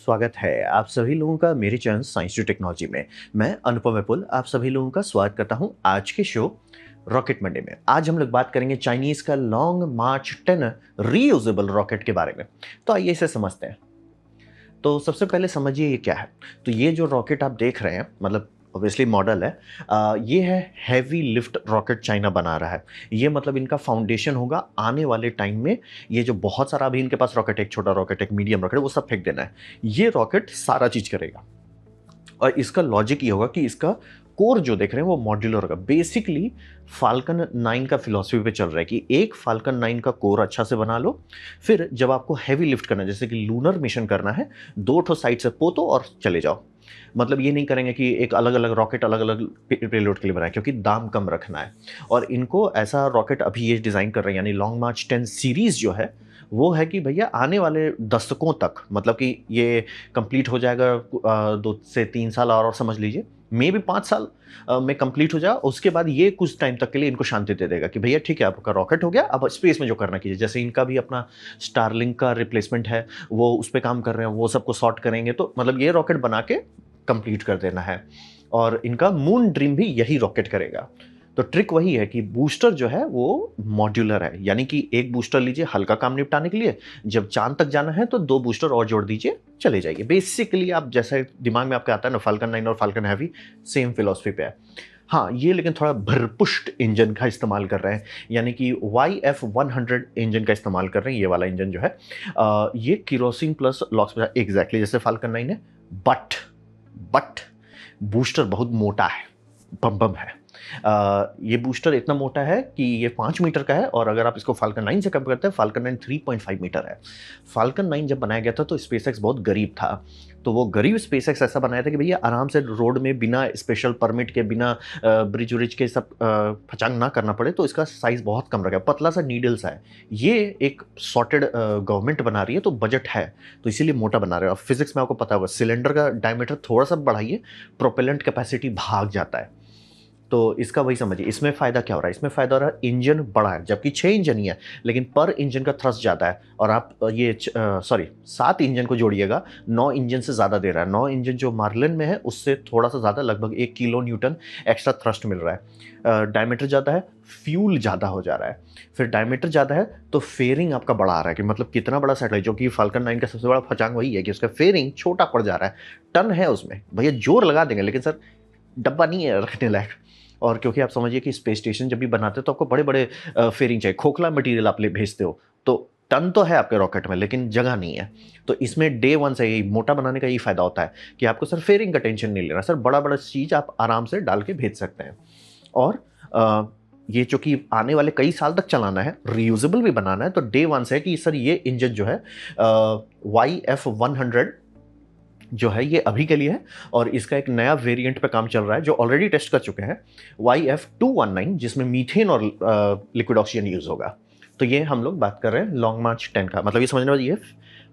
स्वागत है आप सभी लोगों का मेरे चैनल साइंस टू टेक्नोलॉजी में। मैं अनुपम विपुल आप सभी लोगों का स्वागत करता हूं आज के शो रॉकेट मंडे में। आज हम लोग बात करेंगे चाइनीज का लॉन्ग मार्च 10 रीयूजेबल रॉकेट के बारे में। तो आइए इसे समझते हैं। तो सबसे पहले समझिए ये क्या है। तो ये जो रॉकेट आप देख रहे हैं मतलब ऑब्वियसली मॉडल है, ये है हैवी लिफ्ट रॉकेट चाइना बना रहा है। ये मतलब इनका फाउंडेशन होगा आने वाले टाइम में। ये जो बहुत सारा अभी इनके पास रॉकेट, एक छोटा रॉकेट एक मीडियम रॉकेट, वो सब फेंक देना है। ये रॉकेट सारा चीज करेगा और इसका लॉजिक ये होगा कि इसका कोर जो देख रहे हैं वो मॉड्यूलर होगा। बेसिकली फाल्कन 9 का फिलॉसफी पे चल रहा है कि एक फाल्कन 9 का कोर अच्छा से बना लो, फिर जब आपको हैवी लिफ्ट करना है जैसे कि लूनर मिशन करना है, दो ठो साइड से पोतो और चले जाओ। मतलब ये नहीं करेंगे कि एक अलग अलग रॉकेट अलग अलग पेलोड के लिए बनाए, क्योंकि दाम कम रखना है। और इनको ऐसा रॉकेट अभी ये डिज़ाइन कर रहे हैं, यानी लॉन्ग मार्च 10 सीरीज़ जो है वो है कि भैया आने वाले दशकों तक, मतलब कि ये कंप्लीट हो जाएगा 2 से 3 साल और समझ लीजिए, मे भी 5 साल में कंप्लीट हो जाए। उसके बाद ये कुछ टाइम तक के लिए इनको शांति दे देगा कि भैया ठीक है आपका रॉकेट हो गया, अब स्पेस में जो करना कीजिए। जैसे इनका भी अपना स्टारलिंक का रिप्लेसमेंट है, वो उस पर काम कर रहे हैं, वो सबको सॉर्ट करेंगे। तो मतलब ये रॉकेट बना के कंप्लीट कर देना है। और इनका मून ड्रीम भी यही रॉकेट करेगा। तो ट्रिक वही है कि बूस्टर जो है वो मॉड्यूलर है, यानी कि एक बूस्टर लीजिए हल्का काम निपटाने के लिए, जब चांद तक जाना है तो 2 बूस्टर और जोड़ दीजिए, चले जाइए। बेसिकली आप जैसे दिमाग में आपके आता है ना, फाल्कन 9 और फाल्कन हैवी सेम फिलॉसफी पे है। हाँ, ये लेकिन थोड़ा भरपुष्ट इंजन का इस्तेमाल कर रहे हैं, यानी कि YF-100 इंजन का इस्तेमाल कर रहे हैं। ये वाला इंजन जो है ये किरोसिन प्लस लॉक्स एग्जैक्टली जैसे फाल्कन 9 है, बट बूस्टर बहुत मोटा है, बम बम है। ये बूस्टर इतना मोटा है कि ये 5 मीटर का है, और अगर आप इसको फाल्कन 9 से कंपेयर करते हैं, फाल्कन 9 3.5 मीटर है। फाल्कन 9 जब बनाया गया था तो स्पेसएक्स बहुत गरीब था। तो वो गरीब स्पेसएक्स ऐसा बनाया था कि भैया आराम से रोड में बिना स्पेशल परमिट के, बिना ब्रिज व्रिज के सब फचांग ना करना पड़े। तो इसका साइज बहुत कम रखा, पतला सा नीडल सा है। ये एक सॉर्टेड गवर्नमेंट बना रही है तो बजट है, तो इसीलिए मोटा बना रहे हैं। और फिजिक्स में आपको पता होगा, सिलेंडर का डायमीटर थोड़ा सा बढ़ाइए, प्रोपेलेंट कैपेसिटी भाग जाता है। तो इसका वही समझिए, इसमें फ़ायदा क्या हो रहा है। इसमें फ़ायदा हो रहा है इंजन बड़ा है, जबकि 6 इंजन ही है, लेकिन पर इंजन का थ्रस्ट ज़्यादा है। और आप ये 7 इंजन को जोड़िएगा, 9 इंजन से ज़्यादा दे रहा है। 9 इंजन जो मार्लिन में है उससे थोड़ा सा ज़्यादा, लगभग 1 किलो न्यूटन एक्स्ट्रा थ्रस्ट मिल रहा है। डायमीटर ज़्यादा है, फ्यूल ज़्यादा हो जा रहा है। फिर डायमीटर ज़्यादा है तो फेयरिंग आपका बड़ा आ रहा है, कि मतलब कितना बड़ा सैटेलाइट, जो कि फाल्कन 9 का सबसे बड़ा फचांग वही है कि उसका फेयरिंग छोटा पड़ जा रहा है। टन है उसमें, भैया जोर लगा देंगे, लेकिन सर डब्बा नहीं है रखने लायक। और क्योंकि आप समझिए कि स्पेस स्टेशन जब भी बनाते हो तो आपको बड़े बड़े फेयरिंग चाहिए, खोखला मटेरियल आप ले भेजते हो, तो टन तो है आपके रॉकेट में लेकिन जगह नहीं है। तो इसमें डे 1 से यही मोटा बनाने का यही फायदा होता है कि आपको सर फेयरिंग का टेंशन नहीं लेना, सर बड़ा बड़ा चीज़ आप आराम से डाल के भेज सकते हैं। और ये जो कि आने वाले कई साल तक चलाना है, रीयूजेबल भी बनाना है, तो डे 1 से है कि सर ये इंजन जो है YF-100 जो है ये अभी के लिए है। और इसका एक नया वेरिएंट पे काम चल रहा है जो ऑलरेडी टेस्ट कर चुके हैं, YF-219, जिसमें मीथेन और लिक्विड ऑक्सीजन यूज होगा। तो ये हम लोग बात कर रहे हैं लॉन्ग मार्च 10 का। मतलब ये समझने वाली, ये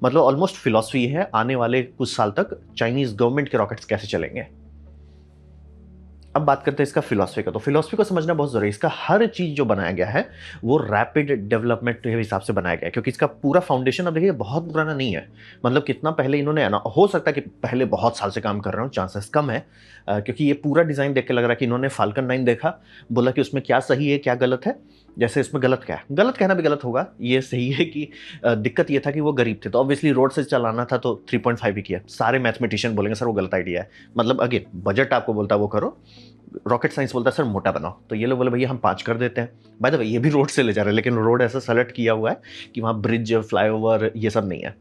मतलब ऑलमोस्ट फिलॉसफी है आने वाले कुछ साल तक चाइनीज गवर्नमेंट के रॉकेट्स कैसे चलेंगे। अब बात करते हैं इसका फिलॉसफी का। तो फिलॉसफी को समझना बहुत जरूरी है। इसका हर चीज जो बनाया गया है वो रैपिड डेवलपमेंट के हिसाब से बनाया गया है, क्योंकि इसका पूरा फाउंडेशन अब देखिए बहुत पुराना नहीं है। मतलब कितना पहले इन्होंने, हो सकता है कि पहले बहुत साल से काम कर रहे हो, चांसेस कम है, क्योंकि ये पूरा डिजाइन देख के लग रहा है कि इन्होंने फाल्कन 9 देखा, बोला कि उसमें क्या सही है क्या गलत है। जैसे इसमें गलत क्या है, गलत कहना भी गलत होगा, ये सही है कि दिक्कत ये था कि वो गरीब थे, तो ऑब्वियसली रोड से चलाना था तो 3.5 ही किया। सारे मैथमेटिशियन बोलेंगे सर वो गलत आइडिया है। मतलब अगेन बजट आपको बोलता है वो करो, रॉकेट साइंस बोलता है सर मोटा बनाओ, तो ये लोग बोले भैया हम 5 कर देते हैं। बाय द वे ये भी रोड से ले जा रहे हैं, लेकिन रोड ऐसा सेलेक्ट किया हुआ है कि वहाँ ब्रिज फ्लाईओवर ये सब नहीं है।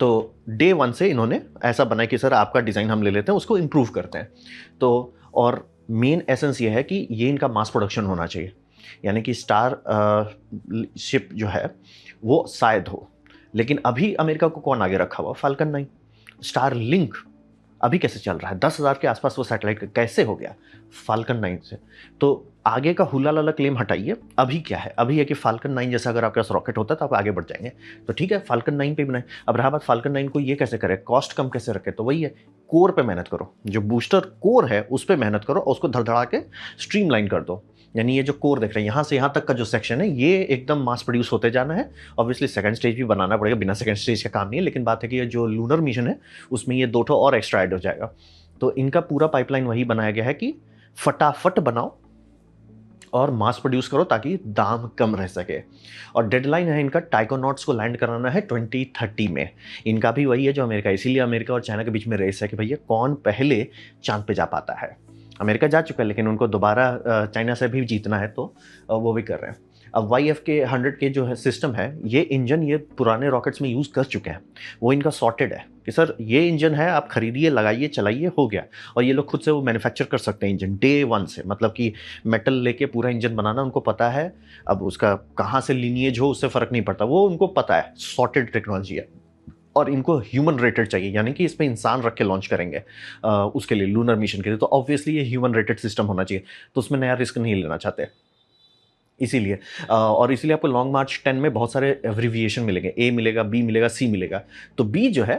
तो डे 1 से इन्होंने ऐसा बनाया कि सर आपका डिज़ाइन हम ले लेते हैं, उसको इम्प्रूव करते हैं। तो और मेन एसेंस ये है कि ये इनका मास प्रोडक्शन होना चाहिए, यानी कि स्टार शिप जो है वो शायद हो। लेकिन अभी अमेरिका को कौन आगे रखा हुआ, फाल्कन 9। स्टार लिंक अभी कैसे चल रहा है, 10,000 के आसपास वो सैटेलाइट कैसे हो गया, फाल्कन 9 से। तो आगे का हुला लाला क्लेम हटाइए, अभी क्या है, अभी है कि फाल्कन 9 जैसा अगर आपके पास रॉकेट होता है तो आप आगे बढ़ जाएंगे। तो ठीक है, फाल्कन 9 पे बनाए। अब रहा बात फाल्कन 9 को ये कैसे करे, कॉस्ट कम कैसे रखे, तो वही है, कोर पे मेहनत करो, जो बूस्टर कोर है उस पर मेहनत करो और उसको धड़धड़ा के स्ट्रीमलाइन कर दो। यानी ये जो कोर देख रहे हैं यहाँ से यहाँ तक का जो सेक्शन है ये एकदम मास प्रोड्यूस होते जाना है। ऑब्वियसली सेकंड स्टेज भी बनाना पड़ेगा, बिना सेकंड स्टेज का काम नहीं है, लेकिन बात है कि ये जो लूनर मिशन है उसमें ये 2 ठो और एक्स्ट्रा ऐड हो जाएगा। तो इनका पूरा पाइपलाइन वही बनाया गया है कि फटाफट बनाओ और मास प्रोड्यूस करो ताकि दाम कम रह सके। और डेडलाइन है इनका टाइकोनॉट्स को लैंड कराना है 2030 में। इनका भी वही है जो अमेरिका, इसीलिए अमेरिका और चाइना के बीच में रेस है कि भैया कौन पहले चांद पे जा पाता है। अमेरिका जा चुका है लेकिन उनको दोबारा चाइना से भी जीतना है, तो वो भी कर रहे हैं। अब YFK-100 के जो है सिस्टम है, ये इंजन ये पुराने रॉकेट्स में यूज़ कर चुके हैं। वो इनका सॉर्टेड है कि सर ये इंजन है, आप खरीदिए, लगाइए, चलाइए, हो गया। और ये लोग खुद से वो मैन्युफैक्चर कर सकते हैं इंजन डे 1 से, मतलब कि मेटल लेके पूरा इंजन बनाना उनको पता है। अब उसका कहाँ से लीनिएज हो उससे फ़र्क नहीं पड़ता, वो उनको पता है, सॉर्टेड टेक्नोलॉजी है। और इनको ह्यूमन रेटेड चाहिए, यानी कि इसमें इंसान रख के लॉन्च करेंगे उसके लिए, लूनर मिशन के लिए। तो ऑब्वियसली ये ह्यूमन रेटेड सिस्टम होना चाहिए, तो उसमें नया रिस्क नहीं लेना चाहते इसीलिए। और इसीलिए आपको लॉन्ग मार्च 10 में बहुत सारे एब्रिविएशन मिलेंगे, ए मिलेगा, बी मिलेगा, सी मिलेगा। तो बी जो है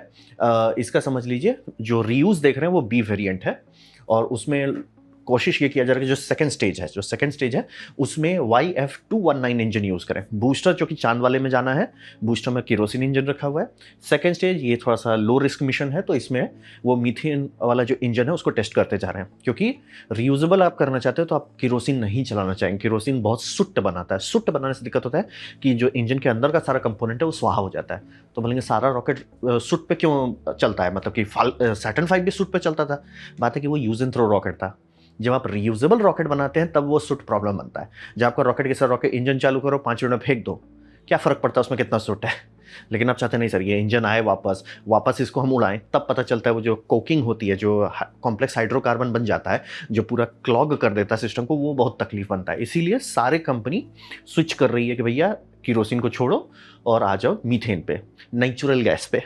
इसका समझ लीजिए, जो रीयूज़ देख रहे हैं वो बी वेरिएंट है। और उसमें कोशिश ये किया जा रहा है कि जो सेकंड स्टेज है उसमें YF-219 इंजन यूज़ करें। बूस्टर जो कि चांद वाले में जाना है, बूस्टर में केरोसिन इंजन रखा हुआ है। सेकंड स्टेज ये थोड़ा सा लो रिस्क मिशन है, तो इसमें वो मीथेन वाला जो इंजन है उसको टेस्ट करते जा रहे हैं, क्योंकि रीयूजेबल आप करना चाहते हो तो आप केरोसिन नहीं चलाना चाहेंगे। केरोसिन बहुत सुट्ट बनाता है, सुट्ट बनाने से दिक्कत होता है कि जो इंजन के अंदर का सारा कंपोनेंट है वो स्वाहा हो जाता है। तो बोलेंगे सारा रॉकेट सुट पे क्यों चलता है, मतलब कि सैटर्न 5 भी सुट पे चलता था। बात है कि वो यूज एंड थ्रो रॉकेट था। जब आप रीयूजेबल रॉकेट बनाते हैं तब वो सुट प्रॉब्लम बनता है। जब आपका रॉकेट के साथ रॉकेट इंजन चालू करो, 5 मिनट में फेंक दो, क्या फ़र्क पड़ता है उसमें कितना सुट है। लेकिन आप चाहते नहीं सर ये इंजन आए वापस इसको हम उड़ाएं, तब पता चलता है वो जो कोकिंग होती है, जो कॉम्प्लेक्स हाइड्रोकार्बन बन जाता है, जो पूरा क्लॉग कर देता है सिस्टम को, वो बहुत तकलीफ बनता है। इसीलिए सारे कंपनी स्विच कर रही है कि भैया केरोसिन को छोड़ो और आ जाओ मीथेन पे, नेचुरल गैस पे।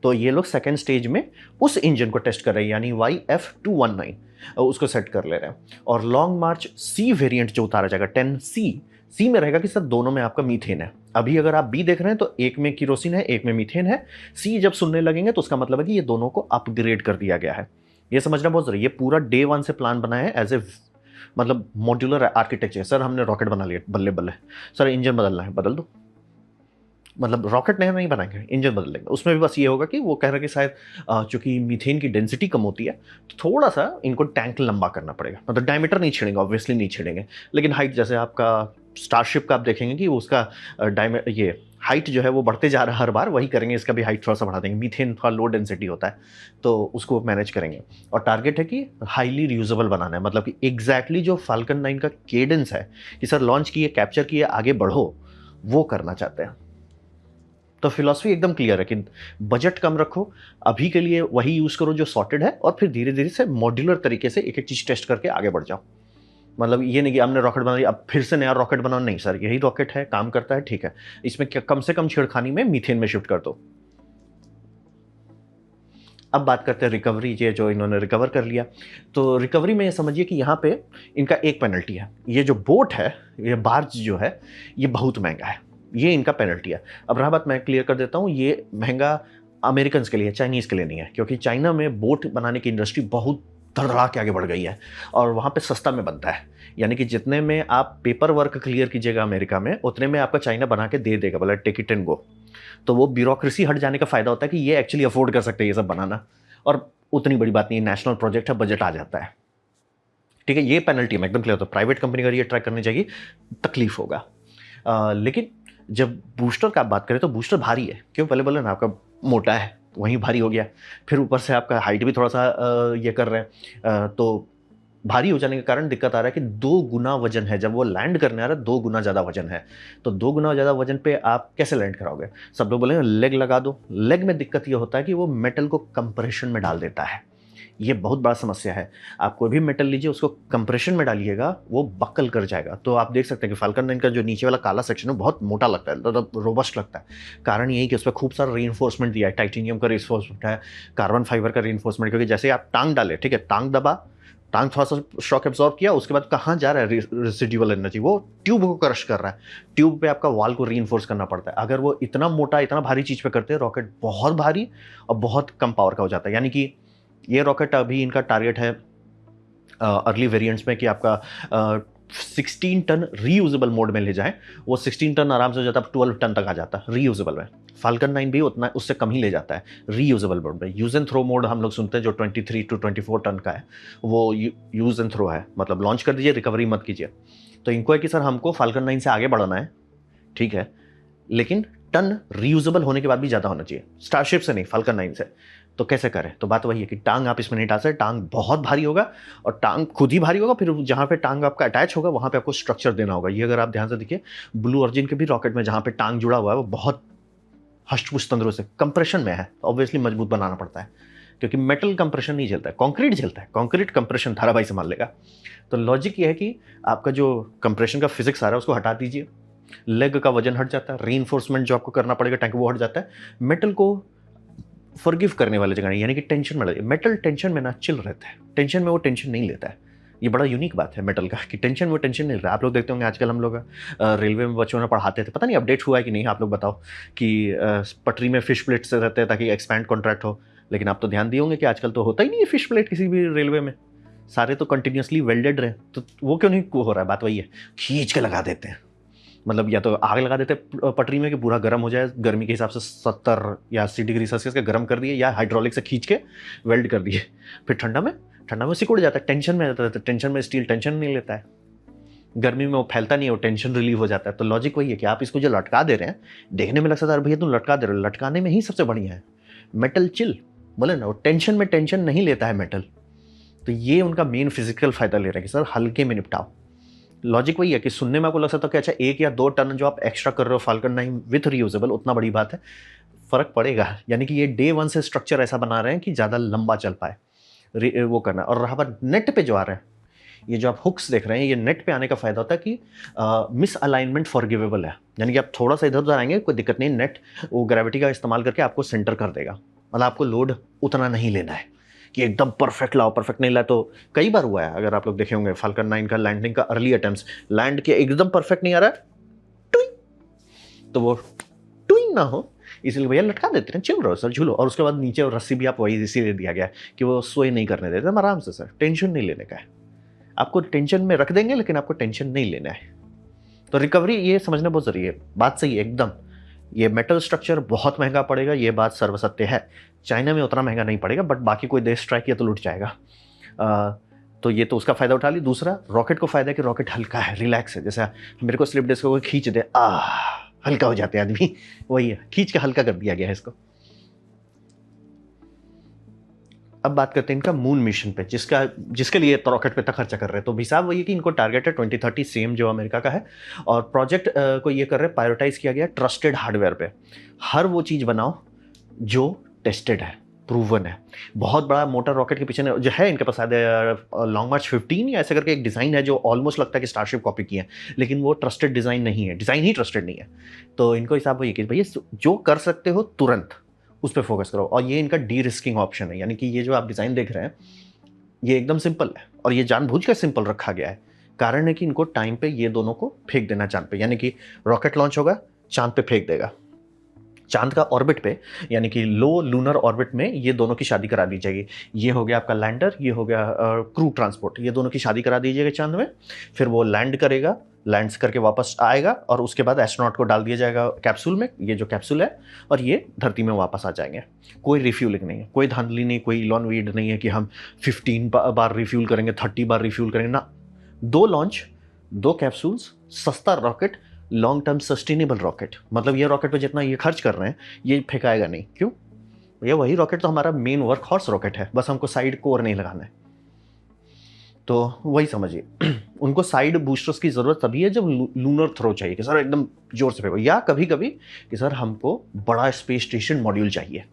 तो ये लोग सेकेंड स्टेज में उस इंजन को टेस्ट कर रहे हैं, यानी YF-219 उसको सेट कर ले रहे हैं। और लॉन्ग मार्च सी वेरिएंट जो उतारा जाएगा 10C में रहेगा कि सर दोनों में आपका मीथेन है। अभी अगर आप बी देख रहे हैं तो एक में केरोसिन है, एक में मीथेन है। सी जब सुनने लगेंगे तो उसका मतलब है कि ये दोनों को अपग्रेड कर दिया गया है। ये समझना बहुत जरूरी है। ये पूरा डे 1 से प्लान बना है एज ए मतलब मॉड्यूलर आर्किटेक्चर। सर हमने रॉकेट बना लिया, बल्ले बल्ले, सर इंजन बदलना है, बदल दो। मतलब रॉकेट नहीं बनाएंगे, इंजन बदल लेंगे। उसमें भी बस ये होगा कि वो कह रहे हैं कि शायद चूंकि मीथेन की डेंसिटी कम होती है तो थोड़ा सा इनको टैंक लंबा करना पड़ेगा। मतलब डायमीटर नहीं छेड़ेंगे, ऑब्वियसली नहीं छेड़ेंगे, लेकिन हाइट जैसे आपका स्टारशिप का आप देखेंगे कि उसका ये हाइट जो है वो बढ़ते जा रहा है हर बार, वही करेंगे। इसका भी हाइट थोड़ा सा बढ़ा देंगे। मीथेन थोड़ा लो डेंसिटी होता है तो उसको मैनेज करेंगे। और टारगेट है कि हाईली रीयूजेबल बनाना है, मतलब कि एग्जैक्टली जो फाल्कन 9 का केडेंस है कि सर लॉन्च किए, कैप्चर किए, आगे बढ़ो, वो करना चाहते हैं। तो फिलॉसफी एकदम क्लियर है कि बजट कम रखो, अभी के लिए वही यूज़ करो जो सॉर्टेड है, और फिर धीरे धीरे से मॉड्यूलर तरीके से एक एक चीज़ टेस्ट करके आगे बढ़ जाओ। मतलब ये नहीं कि हमने रॉकेट बना लिया अब फिर से नया रॉकेट बनाओ, नहीं सर यही रॉकेट है, काम करता है, ठीक है, इसमें क्या कम से कम छेड़खानी में मीथेन में शिफ्ट कर दो। अब बात करते हैं रिकवरी, ये जो इन्होंने रिकवर कर लिया, तो रिकवरी में ये समझिए कि यहाँ पे इनका एक पेनल्टी है। ये जो बोट है, ये बार्ज जो है, ये बहुत महंगा है, ये इनका पेनल्टी है। अब रहा बात, मैं क्लियर कर देता हूँ, ये महंगा अमेरिकन के लिए, चाइनीज़ के लिए नहीं है, क्योंकि चाइना में बोट बनाने की इंडस्ट्री बहुत धड़धड़ा के आगे बढ़ गई है और वहाँ पे सस्ता में बनता है। यानी कि जितने में आप पेपर वर्क क्लियर कीजिएगा अमेरिका में, उतने में आपका चाइना बना के दे देगा, बोला टेक इट एंड गो। तो वो ब्यूरोक्रेसी हट जाने का फ़ायदा होता है कि ये एक्चुअली अफोर्ड कर सकते हैं ये सब बनाना, और उतनी बड़ी बात नहीं, नेशनल प्रोजेक्ट है, बजट आ जाता है, ठीक है। ये पेनल्टी में एकदम क्लियर होता है। प्राइवेट कंपनी अगर ये ट्राई करनी चाहिए तकलीफ होगा। लेकिन जब बूस्टर का आप बात करें तो बूस्टर भारी है, क्यों, पहले बोले ना आपका मोटा है, वहीं भारी हो गया, फिर ऊपर से आपका हाइट भी थोड़ा सा ये कर रहे हैं, तो भारी हो जाने के कारण दिक्कत आ रहा है कि 2 गुना वजन है। जब वो लैंड करने आ रहा है 2 गुना ज़्यादा वजन है, तो 2 गुना ज़्यादा वजन पे आप कैसे लैंड कराओगे। सब लोग बोलेंगे लेग लगा दो। लेग में दिक्कत ये होता है कि वो मेटल को कंप्रेशन में डाल देता है, ये बहुत बड़ा समस्या है। आप कोई भी मेटल लीजिए, उसको कंप्रेशन में डालिएगा, वो बकल कर जाएगा। तो आप देख सकते हैं कि फाल्कन 9 का जो नीचे वाला काला सेक्शन है बहुत मोटा लगता है, मतलब रोबस्ट लगता है। कारण यही कि उस पर खूब सारा रीइंफोर्समेंट दिया है, टाइटेनियम का रीइंफोर्समेंट है, कार्बन फाइबर का रीइंफोर्समेंट, क्योंकि जैसे आप टांग डाले, ठीक है, टांग दबा, टांग थोड़ा सा शॉक एब्जॉर्ब किया, उसके बाद कहाँ जा रहा है रेसिडुअल एनर्जी, वो ट्यूब को क्रश कर रहा है। ट्यूब पे आपका वॉल को रीइंफोर्स करना पड़ता है। अगर वो इतना मोटा, इतना भारी चीज़ पे करते हैं, रॉकेट बहुत भारी और बहुत कम पावर का हो जाता है। यानी कि ये रॉकेट अभी इनका टारगेट है अर्ली वेरिएंट्स में कि आपका 16 टन रीयूजेबल मोड में ले जाएं, वो 16 टन आराम से हो जाता है, 12 टन तक आ जाता है रीयूजेबल में। फाल्कन 9 भी उतना उससे कम ही ले जाता है रीयूजेबल मोड में। यूज एंड थ्रो मोड हम लोग सुनते हैं जो 23 to 24 टन का है, वो यूज एंड थ्रो है, मतलब लॉन्च कर दीजिए, रिकवरी मत कीजिए। तो इनको है कि सर हमको फाल्कन 9 से आगे बढ़ना है, ठीक है, लेकिन टन रीयूजेबल होने के बाद भी ज़्यादा होना चाहिए, स्टारशिप से नहीं, फाल्कन 9 से। तो कैसे करें? तो बात वही है कि टांग आप इसमें नहीं डाल सकते, टांग बहुत भारी होगा, और टांग खुद ही भारी होगा, फिर जहाँ पे टांग आपका अटैच होगा वहाँ पे आपको स्ट्रक्चर देना होगा। ये अगर आप ध्यान से देखिए ब्लू ऑरिजिन के भी रॉकेट में जहाँ पे टांग जुड़ा हुआ है वो बहुत हष्ट-पुष्ट तंत्रों से कंप्रेशन में है, ऑब्वियसली मजबूत बनाना पड़ता है, क्योंकि मेटल कंप्रेशन नहीं झेलता है, कंक्रीट झेलता है, कंक्रीट कंप्रेशन धारावाही संभाल लेगा। तो लॉजिक ये है कि आपका जो कंप्रेशन का फिजिक्स आ रहा है उसको हटा दीजिए, लेग का वजन हट जाता है, रीइंफोर्समेंट जो आपको करना पड़ेगा टैंक वो हट जाता है, मेटल को फॉरगिव करने वाले जगह नहीं, यानी कि टेंशन में लगे। मेटल टेंशन में ना चिल रहता है, टेंशन में वो टेंशन नहीं लेता है। ये बड़ा यूनिक बात है मेटल का कि टेंशन में वो टेंशन नहीं लेता है। आप लोग देखते होंगे आजकल हम लोग रेलवे में बच्चों में पढ़ाते थे, पता नहीं अपडेट हुआ है कि नहीं, आप लोग बताओ, कि पटरी में फिश प्लेट से रहते हैं ताकि एक्सपैंड कॉन्ट्रैक्ट हो। लेकिन आप तो ध्यान दिए होंगे कि आजकल तो होता ही नहीं है फिश प्लेट किसी भी रेलवे में, सारे तो कंटिन्यूसली वेल्डेड रहे, तो वो क्यों नहीं हो रहा है? बात वही है, खींच के लगा देते हैं, मतलब या तो आग लगा देते पटरी में कि पूरा गर्म हो जाए, गर्मी के हिसाब से 70 या 80 डिग्री सेल्सियस के गर्म कर दिए, या हाइड्रोलिक से खींच के वेल्ड कर दिए, फिर ठंडा में सिकुड़ जाता है, टेंशन में रहता है। तो टेंशन में स्टील टेंशन नहीं लेता है, गर्मी में वो फैलता नहीं है, वो टेंशन रिलीव हो जाता है। तो लॉजिक वही है कि आप इसको जो लटका दे रहे हैं, देखने में लगता है भैया तुम लटका दे रहे हो, लटकाने में ही सबसे बढ़िया है मेटल चिल, बोले ना, वो टेंशन में टेंशन नहीं लेता है मेटल। तो ये उनका मेन फिजिकल फायदा ले रहे हैं कि सर हल्के में निपटाओ। लॉजिक वही है कि सुनने में आपको लग सकता है कि अच्छा 1 या 2 टन जो आप एक्स्ट्रा कर रहे हो फाल्कन 9 विथ रीयूजेबल, उतना बड़ी बात है, फर्क पड़ेगा। यानी कि ये डे 1 से स्ट्रक्चर ऐसा बना रहे हैं कि ज़्यादा लंबा चल पाए, वो करना। और रहा बात नेट पे जो आ रहे हैं, ये जो आप हुक्स देख रहे हैं, ये नेट पे आने का फायदा होता है कि मिस अलाइनमेंट फॉरगिवेबल है, यानी कि आप थोड़ा सा इधर उधर आएंगे कोई दिक्कत नहीं, नेट वो ग्रेविटी का इस्तेमाल करके आपको सेंटर कर देगा, मतलब आपको लोड उतना नहीं लेना है कि एकदम परफेक्ट लाओ, परफेक्ट नहीं लाए तो कई बार हुआ है। अगर आप लोग देखे होंगे फाल्कन 9 का लैंडिंग का अर्ली अटेम्प्ट्स, लैंड के एकदम परफेक्ट नहीं आ रहा है, टुई, तो वो टुई ना हो इसलिए भैया लटका देते हैं, चिल रहो सर, झूलो। और उसके बाद नीचे और रस्सी भी आप वही इसीलिए दिया गया है कि वो सोए नहीं करने देते, हम आराम से, सर टेंशन नहीं लेने का है, आपको टेंशन में रख देंगे लेकिन आपको टेंशन नहीं लेना है। तो रिकवरी ये समझना बहुत जरूरी है, बात सही है एकदम। ये मेटल स्ट्रक्चर बहुत महंगा पड़ेगा, ये बात सर्वसत्य है, चाइना में उतना महंगा नहीं पड़ेगा, बट बाकी कोई देश ट्राई किया तो लुट जाएगा। तो ये तो उसका फायदा उठा ली। दूसरा रॉकेट को फायदा है कि रॉकेट हल्का है, रिलैक्स है, जैसे मेरे को स्लिप डिस्क को खींच दे, हल्का हो जाते हैं आदमी, वही है, खींच के हल्का कर दिया गया है इसको। अब बात करते हैं इनका मून मिशन पे, जिसके लिए रॉकेट पे इतना खर्चा कर रहे हैं। तो हिसाब वही है कि इनको टारगेट है 2030 सेम जो अमेरिका का है, और प्रोजेक्ट को ये कर रहे हैं, प्रायोरिटाइज किया गया ट्रस्टेड हार्डवेयर पे। हर वो चीज़ बनाओ जो टेस्टेड है, प्रूवन है। बहुत बड़ा मोटर रॉकेट के पीछे जो है इनके पास लॉन्ग मार्च 15 या ऐसे करके एक डिज़ाइन है जो ऑलमोस्ट लगता है कि स्टारशिप कॉपी की है, लेकिन वो ट्रस्टेड डिज़ाइन नहीं है, डिज़ाइन ही ट्रस्टेड नहीं है। तो इनको हिसाब वही कि भैया जो कर सकते हो तुरंत उस पर फोकस करो, और ये इनका डी रिस्किंग ऑप्शन है, यानी कि ये जो आप डिज़ाइन देख रहे हैं ये एकदम सिंपल है, और ये जानबूझकर सिंपल रखा गया है। कारण है कि इनको टाइम पे ये दोनों को फेंक देना चांद पे, यानी कि रॉकेट लॉन्च होगा, चांद पे फेंक देगा, चांद का ऑर्बिट पे, यानी कि लो लूनर ऑर्बिट में ये दोनों की शादी करा दी जाएगी। ये हो गया आपका लैंडर, ये हो गया क्रू ट्रांसपोर्ट, ये दोनों की शादी करा दी जाएगी चांद में। फिर वो लैंड करेगा, लैंड्स करके वापस आएगा, और उसके बाद एस्ट्रोनॉट को डाल दिया जाएगा कैप्सूल में, ये जो कैप्सूल है, और ये धरती में वापस आ जाएंगे। कोई रिफ्यूलिंग नहीं है, कोई धांधली नहीं, कोई इलॉन वीड नहीं है कि हम 15 बार रिफ्यूल करेंगे, 30 बार रिफ्यूल करेंगे ना। 2 लॉन्च, 2 कैप्सूल्स, सस्ता rocket, long term sustainable rocket. मतलब ये रॉकेट पे जितना ये खर्च कर रहे हैं ये फेंकाएगा नहीं। क्यों? ये वही रॉकेट तो हमारा मेन वर्क हॉर्स रॉकेट है, बस हमको साइड कोर नहीं लगाना है। तो वही समझिए उनको साइड बूस्टर्स की ज़रूरत तभी है जब लूनर थ्रो चाहिए कि सर एकदम जोर से फेंको, या कभी कभी कि सर हमको बड़ा स्पेस स्टेशन मॉड्यूल चाहिए।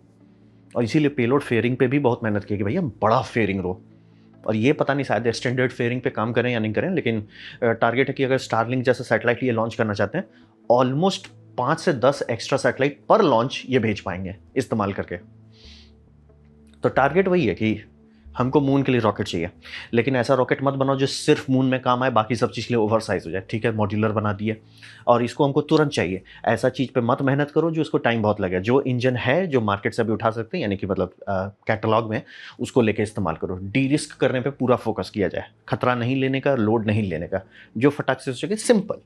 और इसीलिए पेलोड फेयरिंग पे भी बहुत मेहनत की कि भैया बड़ा फेयरिंग रो। और ये पता नहीं शायद स्टैंडर्ड फेयरिंग पे काम करें या नहीं करें, लेकिन टारगेट है कि अगर स्टारलिंक जैसा सैटेलाइट ये लॉन्च करना चाहते हैं, ऑलमोस्ट 5 से 10 एक्स्ट्रा सैटेलाइट पर लॉन्च ये भेज पाएंगे इस्तेमाल करके। तो टारगेट वही है कि हमको मून के लिए रॉकेट चाहिए, लेकिन ऐसा रॉकेट मत बनाओ जो सिर्फ मून में काम आए, बाकी सब चीज़ के लिए ओवर साइज हो जाए। ठीक है, मॉड्यूलर बना दिए और इसको हमको तुरंत चाहिए। ऐसा चीज़ पे मत मेहनत करो जो इसको टाइम बहुत लगे। जो इंजन है जो मार्केट से अभी उठा सकते हैं, यानी कि मतलब कैटलॉग में, उसको लेके इस्तेमाल करो। डी रिस्क करने पे पूरा फोकस किया जाए, खतरा नहीं लेने का, लोड नहीं लेने का, जो फटाक से हो सके सिंपल।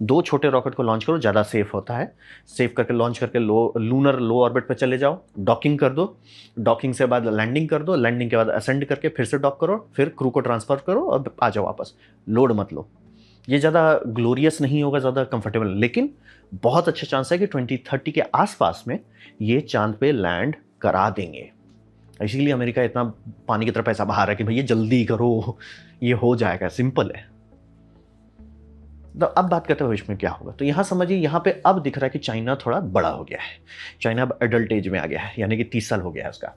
2 छोटे रॉकेट को लॉन्च करो, ज़्यादा सेफ होता है। सेफ करके लॉन्च करके लूनर लो ऑर्बिट पे चले जाओ, डॉकिंग कर दो, डॉकिंग से बाद लैंडिंग कर दो, लैंडिंग के बाद असेंड करके फिर से डॉक करो, फिर क्रू को ट्रांसफर करो और आ जाओ वापस। लोड मत लो। ये ज़्यादा ग्लोरियस नहीं होगा, ज़्यादा कंफर्टेबल, लेकिन बहुत अच्छा चांस है कि 2030 के आसपास में ये चांद पे लैंड करा देंगे। इसीलिए अमेरिका इतना पानी की तरफ पैसा बहा रहा है कि भैया जल्दी करो, ये हो जाएगा, सिंपल है। तो अब बात करते हैं भविष्य में क्या होगा। तो यहाँ समझिए, यहाँ पे अब दिख रहा है कि चाइना थोड़ा बड़ा हो गया है। चाइना अब एडल्ट एज में आ गया है, यानी कि 30 साल हो गया है उसका।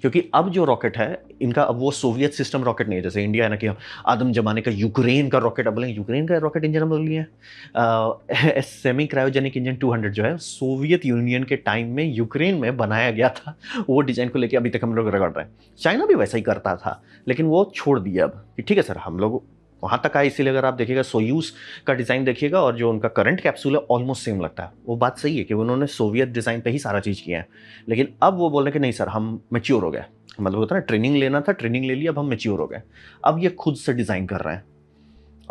क्योंकि अब जो रॉकेट है इनका, अब वो सोवियत सिस्टम रॉकेट नहीं है जैसे इंडिया है ना कि आदम जमाने का यूक्रेन का रॉकेट। अब बोलेंगे यूक्रेन का रॉकेट इंजन हम लोग लिए हैं। सेमी क्रायोजेनिक इंजन 200 जो है सोवियत यूनियन के टाइम में यूक्रेन में बनाया गया था। वो डिजाइन को लेकर अभी तक हम लोग रगड़ रहे हैं। चाइना भी वैसा ही करता था, लेकिन वो छोड़ दिया अब कि ठीक है सर, हम लोग वहाँ तक आए। इसीलिए अगर आप देखिएगा सोयूज का डिज़ाइन देखिएगा और जो उनका करंट कैप्सूल है ऑलमोस्ट सेम लगता है। वो बात सही है कि उन्होंने सोवियत डिज़ाइन पे ही सारा चीज़ किया है, लेकिन अब वो बोल रहे हैं कि नहीं सर, हम मैच्योर हो गए। मतलब होता है ना, ट्रेनिंग लेना था, ट्रेनिंग ले लिया, अब हम मैच्योर हो गए। अब ये खुद से डिज़ाइन कर रहे हैं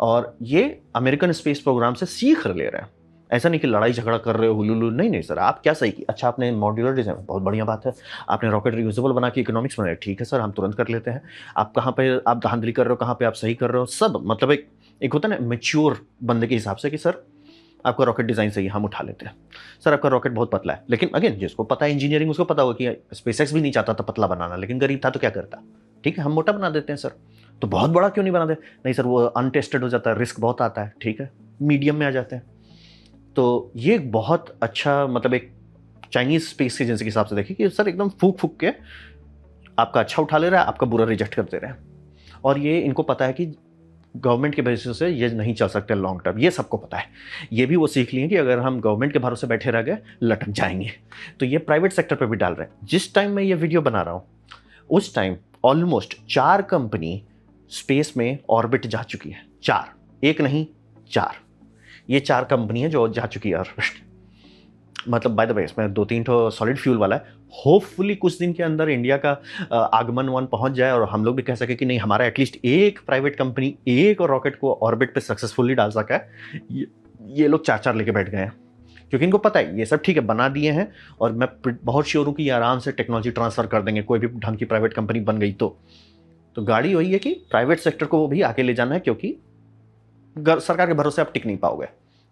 और ये अमेरिकन स्पेस प्रोग्राम से सीख ले रहे हैं। ऐसा नहीं कि लड़ाई झगड़ा कर रहे हो हुलुलु, नहीं नहीं सर, आप क्या सही की। अच्छा, आपने मॉड्यूलर डिजाइन, बहुत बढ़िया बात है। आपने रॉकेट रियूजेबल बना के इकोनॉमिक्स बनाया, ठीक है सर, हम तुरंत कर लेते हैं। आप कहाँ पे आप धांधली कर रहे हो, कहाँ पे आप सही कर रहे हो, सब मतलब एक होता है ना मेच्योर बंदे के हिसाब से कि सर आपका रॉकेट डिज़ाइन सही है, हम उठा लेते हैं। सर आपका रॉकेट बहुत पतला है, लेकिन अगेन जिसको पता है इंजीनियरिंग उसको पता होगा कि स्पेसएक्स भी नहीं चाहता था पतला बनाना, लेकिन गरीब था तो क्या करता, ठीक है हम मोटा बना देते हैं सर। तो बहुत बड़ा क्यों नहीं बनाते, नहीं सर वो अनटेस्टेड हो जाता है, रिस्क बहुत आता है, ठीक है मीडियम में आ जाते हैं। तो ये एक बहुत अच्छा, मतलब एक चाइनीज स्पेस एजेंसी के हिसाब से देखिए कि सर एकदम फूक फूक के आपका अच्छा उठा ले रहा है, आपका बुरा रिजेक्ट कर दे रहे हैं। और ये इनको पता है कि गवर्नमेंट के बेसिस से ये नहीं चल सकते लॉन्ग टर्म, ये सबको पता है। ये भी वो सीख लिए कि अगर हम गवर्नमेंट के भरोसे बैठे रह गए लटक जाएंगे। तो ये प्राइवेट सेक्टर पे भी डाल रहे हैं। जिस टाइम मैं ये वीडियो बना रहा हूँ उस टाइम ऑलमोस्ट 4 कंपनी स्पेस में ऑर्बिट जा चुकी है। 4, एक नहीं 4। ये 4 कंपनी है जो जा चुकी है ऑर्बिट। मतलब बाय द वे इसमें 2-3 तो सॉलिड फ्यूल वाला है। होपफुली कुछ दिन के अंदर इंडिया का आगमन वन पहुंच जाए और हम लोग भी कह सके कि नहीं, हमारा एटलीस्ट एक प्राइवेट कंपनी एक रॉकेट को ऑर्बिट पे सक्सेसफुली डाल सका है। ये लोग 4-4 लेके बैठ गए हैं क्योंकि इनको पता है ये सब ठीक है बना दिए हैं। और मैं बहुत श्योर हूँ कि ये आराम से टेक्नोलॉजी ट्रांसफर कर देंगे। कोई भी ढंग की प्राइवेट कंपनी बन गई तो गाड़ी वही है कि प्राइवेट सेक्टर को वो भी आगे ले जाना है, क्योंकि सरकार के भरोसे आप टिक नहीं पाओगे,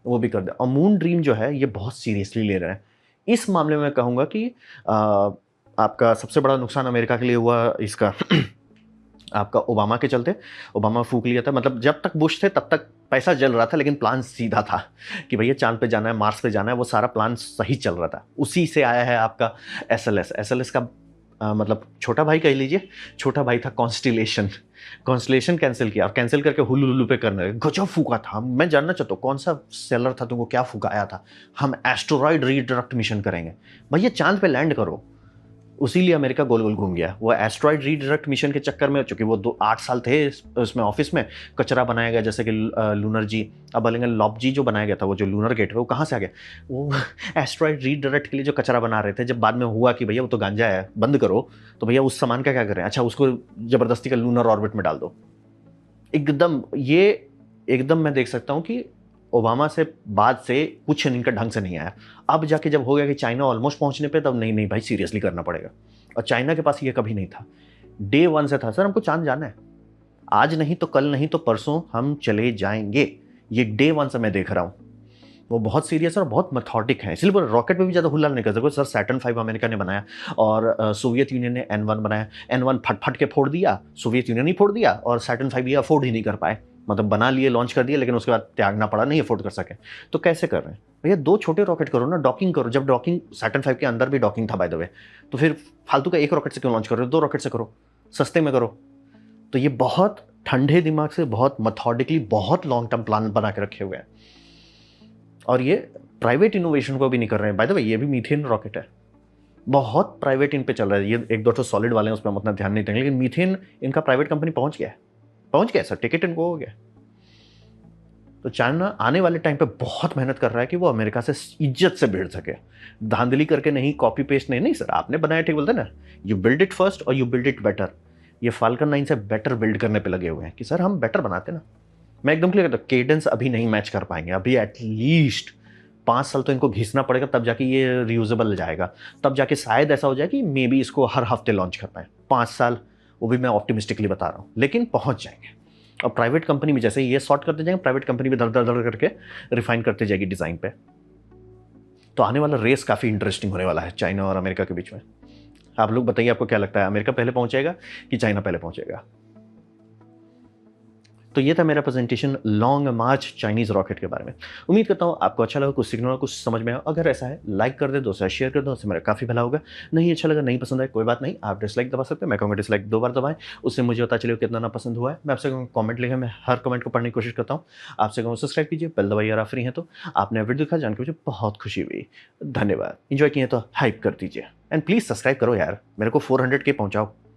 वो भी कर दे। और मून ड्रीम जो है ये बहुत सीरियसली ले रहे हैं। इस मामले में मैं कहूँगा कि आपका सबसे बड़ा नुकसान अमेरिका के लिए हुआ इसका आपका ओबामा के चलते। ओबामा फूक लिया था, मतलब जब तक बुश थे तब तक पैसा जल रहा था, लेकिन प्लान सीधा था कि भैया चांद पे जाना है, मार्स पे जाना है, वो सारा प्लान सही चल रहा था। उसी से आया है आपका एसएलएस का मतलब छोटा भाई कह लीजिए, छोटा भाई था कॉन्स्टलेशन कैंसिल किया और कैंसिल करके हुलुलु पे करने लगे। गजब फूका था। मैं जानना चाहता हूँ कौन सा सेलर था, तुमको क्या फूकाया था। हम एस्टेरॉयड रीडायरेक्ट मिशन करेंगे, भैया चांद पे लैंड करो। उसीलिए अमेरिका गोल गोल घूम गया। वो एस्ट्रॉयड रीडायरेक्ट मिशन के चक्कर में, चूंकि वो 8 साल थे उसमें ऑफिस में, कचरा बनाया गया जैसे कि लूनर जी, अब बोलेंगे लॉब जी जो बनाया गया था, वो जो लूनर गेट है वो कहाँ से आ गया, वो एस्ट्रॉयड रीडायरेक्ट के लिए जो कचरा बना रहे थे। जब बाद में हुआ कि भैया वो तो गांजा है, बंद करो, तो भैया उस सामान का क्या करें, अच्छा उसको जबरदस्ती का लूनर ऑर्बिट में डाल दो। एकदम मैं देख सकता हूँ कि ओबामा से बाद से कुछ इनका ढंग से नहीं आया। अब जाके जब हो गया कि चाइना ऑलमोस्ट पहुंचने पे, तब नहीं भाई सीरियसली करना पड़ेगा। और चाइना के पास ये कभी नहीं था, डे 1 से था, सर हमको चांद जाना है, आज नहीं तो कल नहीं तो परसों हम चले जाएंगे। ये डे 1 से मैं देख रहा हूँ। वो बहुत सीरियस और बहुत मेथोडिक है। इसलिए रॉकेट पे भी ज़्यादा हुल्ला नहीं कर सकते। सर सैटर्न 5 अमेरिका ने बनाया और सोवियत यूनियन ने N1 बनाया। N1 फट के फोड़ दिया, सोवियत यूनियन ही फोड़ दिया, और सैटर्न 5 ये अफोर्ड ही नहीं कर पाए। मतलब बना लिए, लॉन्च कर दिए, लेकिन उसके बाद त्यागना पड़ा, नहीं अफोर्ड कर सके। तो कैसे कर रहे हैं भैया, 2 छोटे रॉकेट करो ना, डॉकिंग करो। जब डॉकिंग सैटर्न 5 के अंदर भी डॉकिंग था बाय द वे, तो फिर फालतू का 1 रॉकेट से क्यों लॉन्च कर रहे हो, 2 रॉकेट से करो, सस्ते में करो। तो ये बहुत ठंडे दिमाग से, बहुत मेथोडिकली, बहुत लॉन्ग टर्म प्लान बना के रखे हुए हैं। और ये प्राइवेट इनोवेशन को भी नहीं कर रहे हैं। बाय द वे ये भी मीथेन रॉकेट है, बहुत प्राइवेट इन पे चल रहा है, ये एक दो तो सॉलिड वाले हैं उस पर हम उतना ध्यान नहीं देंगे, लेकिन मीथेन इनका प्राइवेट कंपनी पहुंच गया सर, टिकट इनको हो गया। तो चाइना आने वाले टाइम पे बहुत मेहनत कर रहा है कि वो अमेरिका से इज्जत से भिड़ सके, धांधली करके नहीं, कॉपी पेस्ट नहीं। नहीं सर, आपने बनाया ठीक बोलते ना, यू बिल्ड इट फर्स्ट और यू बिल्ड इट बेटर। ये फाल्कन 9 से बेटर बिल्ड करने पे लगे हुए हैं कि सर हम बेटर बनाते ना। मैं एकदम क्लियर करता हूँ, केडेंस अभी नहीं मैच कर पाएंगे, अभी एटलीस्ट 5 साल तो इनको घिसना पड़ेगा, तब जाके ये रियूजेबल जाएगा, तब जाके शायद ऐसा हो जाए कि मे बी इसको हर हफ्ते लॉन्च कर पाए। 5 साल, वो भी मैं ऑप्टिमिस्टिकली बता रहा हूँ, लेकिन पहुंच जाएंगे। और प्राइवेट कंपनी भी जैसे ये सॉर्ट करते जाएंगे, प्राइवेट कंपनी भी धड़ धड़ धड़ करके रिफाइन करते जाएगी डिजाइन पे। तो आने वाला रेस काफी इंटरेस्टिंग होने वाला है चाइना और अमेरिका के बीच में। आप लोग बताइए, आपको क्या लगता है, अमेरिका पहले पहुंचेगा कि चाइना पहले पहुंचेगा? तो ये था मेरा प्रेजेंटेशन लॉन्ग मार्च चाइनीज रॉकेट के बारे में। उम्मीद करता हूँ आपको अच्छा लगा, कुछ सीखना होगा, कुछ समझ में आया। अगर ऐसा है लाइक कर दे, दोस्तों शेयर कर दो, उससे मेरा काफी भला होगा। नहीं अच्छा लगा, नहीं पसंद आया, कोई बात नहीं, आप डिसलाइक दबा सकते हैं। मैं कहूँगा डिसलाइक 2 बार दबाएं, उससे मुझे पता चलेगा कितना ना पसंद हुआ है। मैं आपसे कहूँगा कमेंट लिखें, मैं हर कमेंट को पढ़ने की कोशिश करता हूँ। आपसे कहूँ सब्सक्राइब कीजिए, बेल दबाइए, अगर आप फ्री हैं तो। आपने वीडियो देखा, जानकर मुझे बहुत खुशी हुई, धन्यवाद। इंजॉय किए तो हाइप कर दीजिए, एंड प्लीज सब्सक्राइब करो यार, मेरे को 400 के पहुंचाओ।